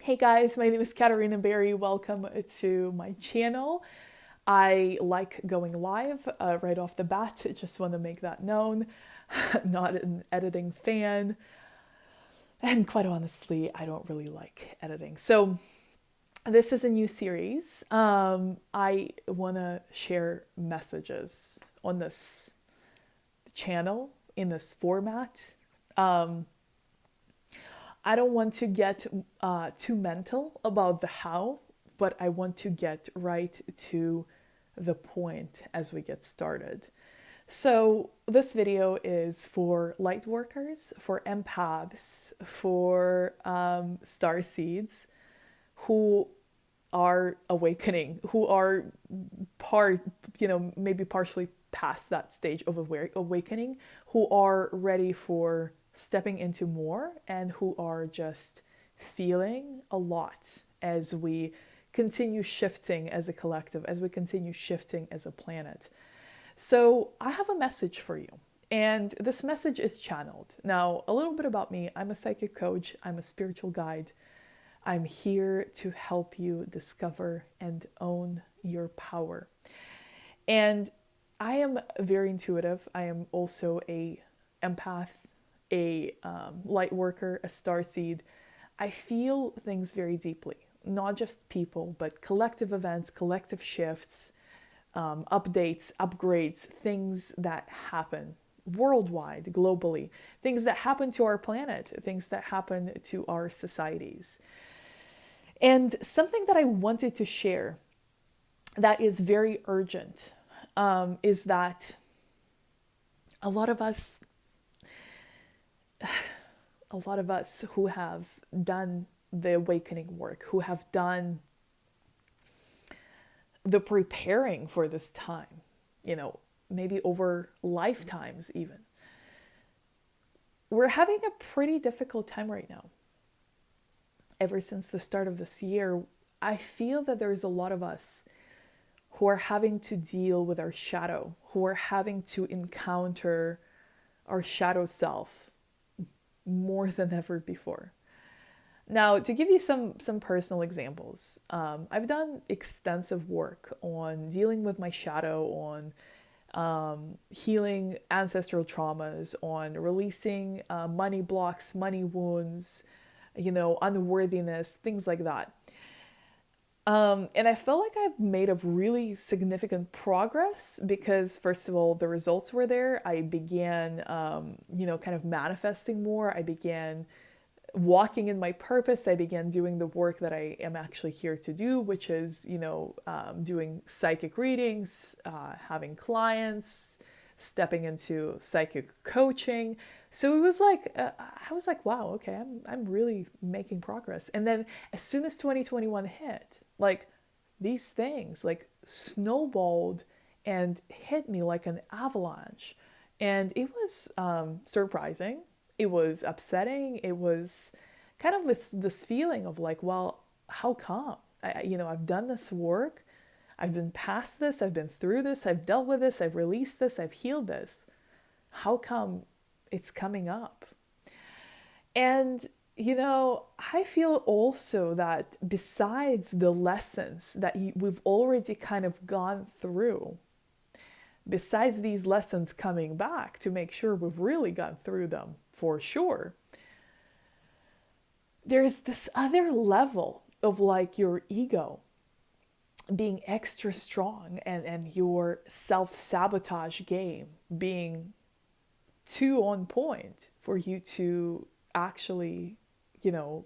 Hey guys, my name is Katarina Berry. Welcome to my channel. I like going live right off the bat. Just want to make that known. I'm not an editing fan, and quite honestly, I don't really like editing. So, this is a new series. I want to share messages on this channel in this format. I don't want to get too mental about the how, but I want to get right to the point as we get started. So, this video is for Lightworkers, for Empaths, for Starseeds who are awakening, who are maybe partially past that stage of awakening, who are ready for stepping into more and who are just feeling a lot as we continue shifting as a collective, as we continue shifting as a planet. So, I have a message for you. And this message is channeled. Now, a little bit about me. I'm a psychic coach, I'm a spiritual guide. I'm here to help you discover and own your power. And I am very intuitive. I am also a empath, a light worker, a starseed. I feel things very deeply, not just people, but collective events, collective shifts, updates, upgrades, things that happen worldwide, globally, things that happen to our planet, things that happen to our societies. And something that I wanted to share that is very urgent is that a lot of us, who have done the awakening work, who have done the preparing for this time, maybe over lifetimes even, we're having a pretty difficult time right now. Ever since the start of this year, I feel that there's a lot of us who are having to deal with our shadow, who are having to encounter our shadow self more than ever before. Now, to give you some personal examples, I've done extensive work on dealing with my shadow, on healing ancestral traumas, on releasing money blocks, money wounds, unworthiness, things like that. And I felt like I've made a really significant progress because, first of all, the results were there. I began, kind of manifesting more. I began walking in my purpose. I began doing the work that I am actually here to do, which is, doing psychic readings, having clients, stepping into psychic coaching. So it was like, I was like, wow, okay, I'm really making progress. And then as soon as 2021 hit, like these things like snowballed and hit me like an avalanche. And it was surprising. It was upsetting. It was kind of this feeling of like, well, how come? I've done this work. I've been past this. I've been through this. I've dealt with this. I've released this. I've healed this. How come it's coming up? And, I feel also that besides the lessons that we've already kind of gone through, besides these lessons coming back to make sure we've really gone through them for sure, there's this other level of like your ego being extra strong and your self-sabotage game being too on point for you to actually,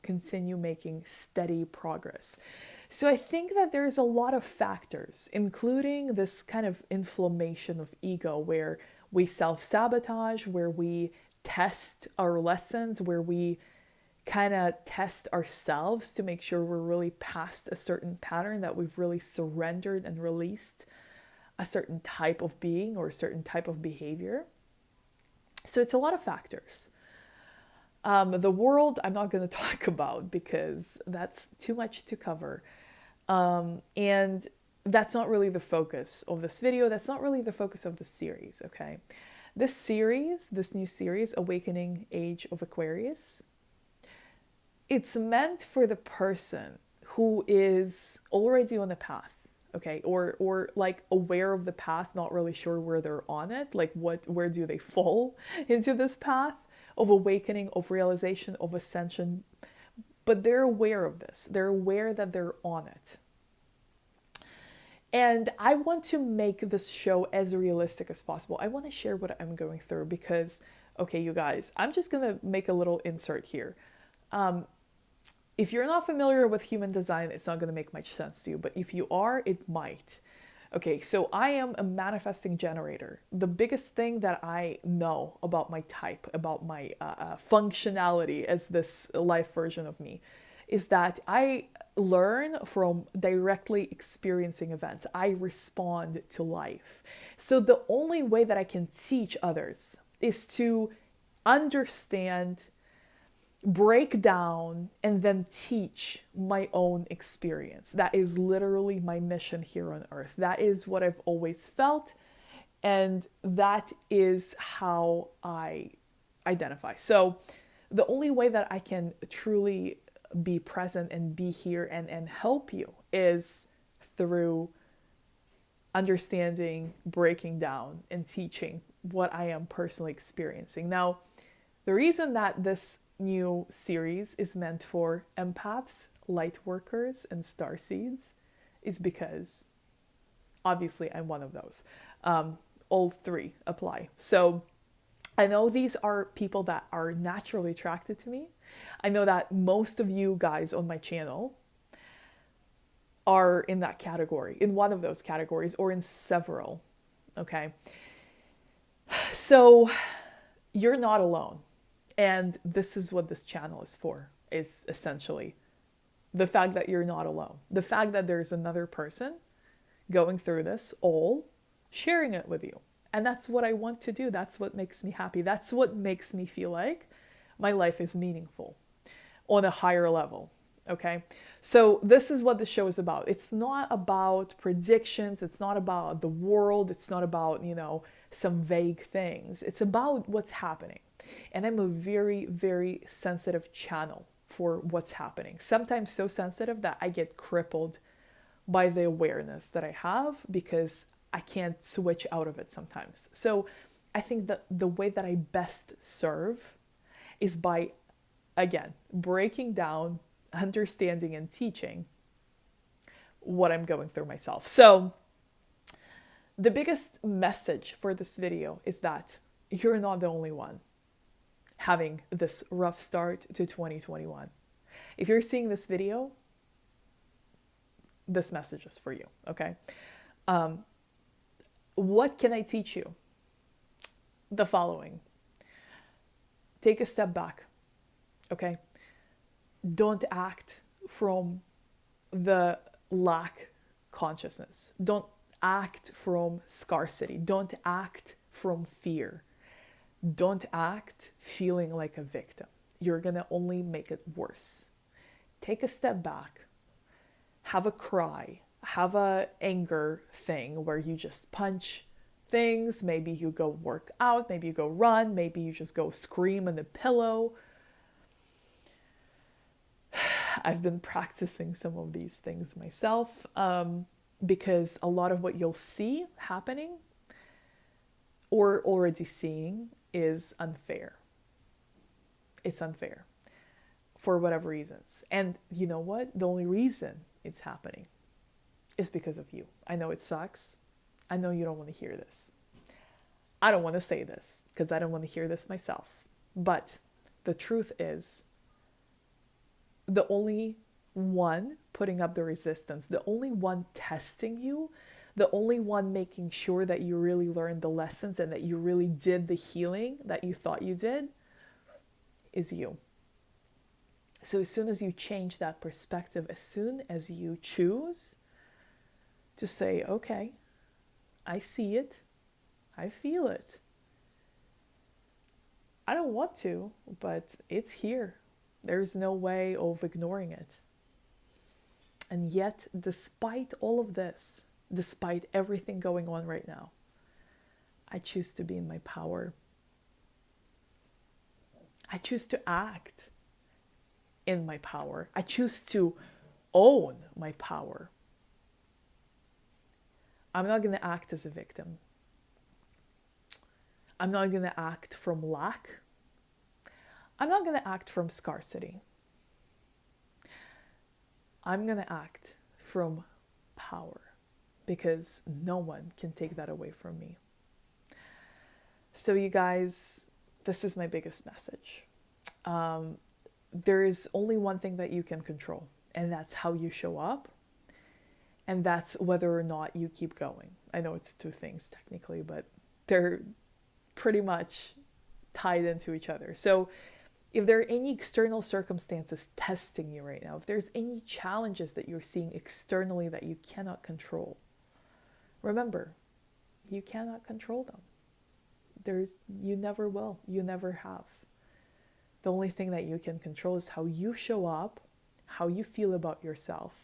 continue making steady progress. So I think that there's a lot of factors, including this kind of inflammation of ego where we self-sabotage, where we test our lessons, where we kind of test ourselves to make sure we're really past a certain pattern, that we've really surrendered and released a certain type of being or a certain type of behavior. So it's a lot of factors. The world, I'm not going to talk about because that's too much to cover. And that's not really the focus of this video. That's not really the focus of the series, okay? This new series, Awakening Age of Aquarius, it's meant for the person who is already on the path, okay, or like aware of the path, not really sure where they're on it, like where do they fall into this path of awakening, of realization, of ascension, but they're aware of this. They're aware that they're on it. And I want to make this show as realistic as possible. I want to share what I'm going through because, okay, you guys, I'm just going to make a little insert here. If you're not familiar with human design, it's not going to make much sense to you. But if you are, it might. Okay, so I am a manifesting generator. The biggest thing that I know about my type, about my functionality as this life version of me, is that I learn from directly experiencing events. I respond to life. So the only way that I can teach others is to understand, break down, and then teach my own experience. That is literally my mission here on earth. That is what I've always felt, and that is how I identify. So the only way that I can truly be present and be here and help you is through understanding, breaking down, and teaching what I am personally experiencing. Now, the reason that this new series is meant for empaths, lightworkers, and starseeds is because obviously I'm one of those. All three apply. So I know these are people that are naturally attracted to me. I know that most of you guys on my channel are in that category, in one of those categories, or in several. Okay. So you're not alone. And this is what this channel is for, is essentially the fact that you're not alone. The fact that there's another person going through this, all sharing it with you. And that's what I want to do. That's what makes me happy. That's what makes me feel like my life is meaningful on a higher level. Okay. So this is what the show is about. It's not about predictions. It's not about the world. It's not about, some vague things. It's about what's happening. And I'm a very, very sensitive channel for what's happening. Sometimes so sensitive that I get crippled by the awareness that I have because I can't switch out of it sometimes. So I think that the way that I best serve is by, again, breaking down, understanding, and teaching what I'm going through myself. So the biggest message for this video is that you're not the only one having this rough start to 2021. If you're seeing this video, this message is for you, okay? What can I teach you? The following. Take a step back, okay? Don't act from the lack consciousness. Don't act from scarcity. Don't act from fear. Don't act feeling like a victim. You're going to only make it worse. Take a step back. Have a cry. Have a anger thing where you just punch things. Maybe you go work out. Maybe you go run. Maybe you just go scream in the pillow. I've been practicing some of these things myself because a lot of what you'll see happening or already seeing is unfair. It's unfair for whatever reasons. And you know what? The only reason it's happening is because of you. I know it sucks. I know you don't want to hear this. I don't want to say this because I don't want to hear this myself. But the truth is, the only one putting up the resistance, the only one testing you, the only one making sure that you really learned the lessons and that you really did the healing that you thought you did is you. So as soon as you change that perspective, as soon as you choose to say, okay, I see it, I feel it. I don't want to, but it's here. There's no way of ignoring it. And yet, despite all of this, despite everything going on right now, I choose to be in my power. I choose to act. in my power. I choose to own my power. I'm not going to act as a victim. I'm not going to act from lack. I'm not going to act from scarcity. I'm going to act from power, because no one can take that away from me. So you guys, this is my biggest message. There is only one thing that you can control, and that's how you show up. And that's whether or not you keep going. I know it's two things technically, but they're pretty much tied into each other. So if there are any external circumstances testing you right now, if there's any challenges that you're seeing externally that you cannot control, remember, you cannot control them. You never will. You never have. The only thing that you can control is how you show up, how you feel about yourself,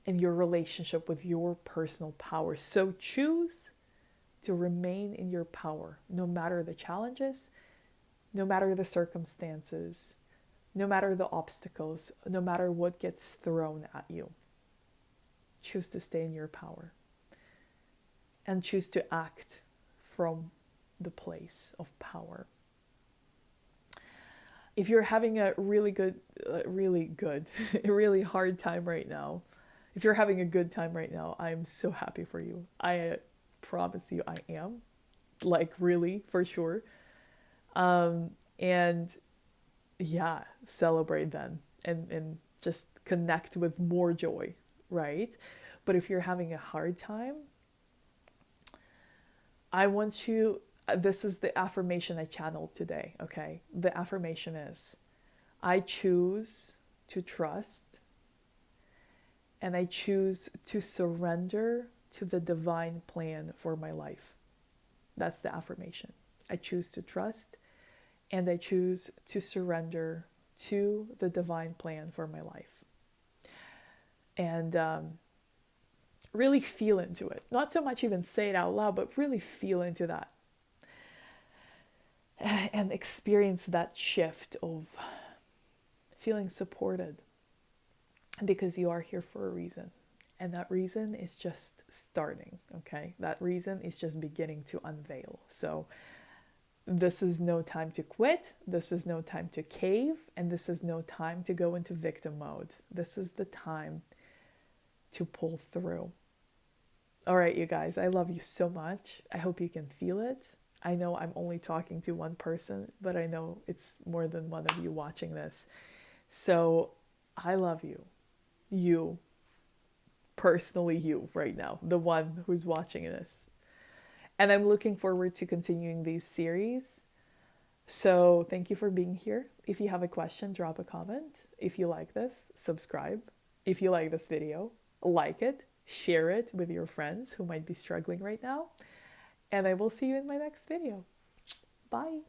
and your relationship with your personal power. So choose to remain in your power, no matter the challenges, no matter the circumstances, no matter the obstacles, no matter what gets thrown at you. Choose to stay in your power and choose to act from the place of power. If you're having a really hard time right now, if you're having a good time right now, I'm so happy for you. I promise you I am. Like, really, for sure. And yeah, celebrate then and just connect with more joy, right? But if you're having a hard time, I want you, this is the affirmation I channeled today, okay? The affirmation is, I choose to trust, and I choose to surrender to the divine plan for my life. That's the affirmation. I choose to trust, and I choose to surrender to the divine plan for my life. And really feel into it. Not so much even say it out loud, but really feel into that. And experience that shift of feeling supported, because you are here for a reason. And that reason is just starting, okay? That reason is just beginning to unveil. So this is no time to quit. This is no time to cave. And this is no time to go into victim mode. This is the time to pull through. All right, you guys, I love you so much. I hope you can feel it. I know I'm only talking to one person, but I know it's more than one of you watching this. So I love you. You, personally you right now, the one who's watching this. And I'm looking forward to continuing these series. So thank you for being here. If you have a question, drop a comment. If you like this, subscribe. If you like this video, like it, share it with your friends who might be struggling right now. And I will see you in my next video. Bye.